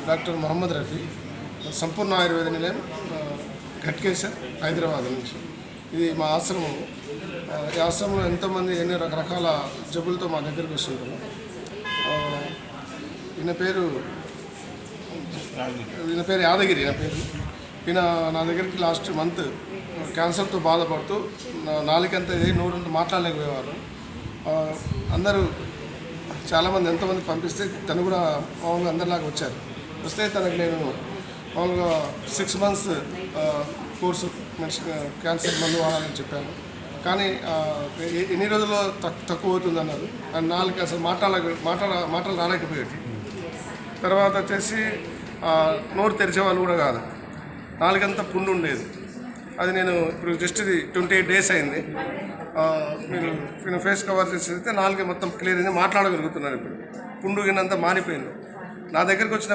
Doctor Mohammed Rafi, సంపూర్ణ ఆయుర్వేద నిలయం, ఘట్కేసర్, హైదరాబాద్ నుంచి. ఇది మా ఆశ్రమం. ఈ ఆశ్రమంలో ఎంతోమంది ఎన్ని రకరకాల జబ్బులతో మా దగ్గరికి వస్తుంటారు. ఈయన పేరు యాదగిరి. ఈయన నా దగ్గరికి లాస్ట్ మంత్ క్యాన్సర్తో బాధపడుతూ నాలుకంతా నోరు మాట్లాడలేకపోయేవారు. అందరూ చాలామంది ఎంతోమంది పంపిస్తే తను కూడా మామూలుగా అందరిలాగా వచ్చారు. వస్తే తనకు నేను మామూలుగా 6 months కోర్సు క్యాన్సర్ మందు వాడాలని చెప్పాను. కానీ ఎన్ని రోజుల్లో తక్కువ అవుతుంది అన్నారు. అండ్ నాలుగు అసలు మాటలు రాలేకపోయేది. తర్వాత వచ్చేసి నోరు తెరిచేవాళ్ళు కూడా కాదు, నాలుగంతా పుండు ఉండేది. అది నేను ఇప్పుడు జస్ట్ ఇది 28 days అయింది. నేను ఫేస్ కవర్ చేస్తే నాలుగే మొత్తం క్లియర్ అయింది, మాట్లాడగలుగుతున్నాను. ఇప్పుడు పుండు గిన్నంతా మారిపోయింది. నా దగ్గరికి వచ్చిన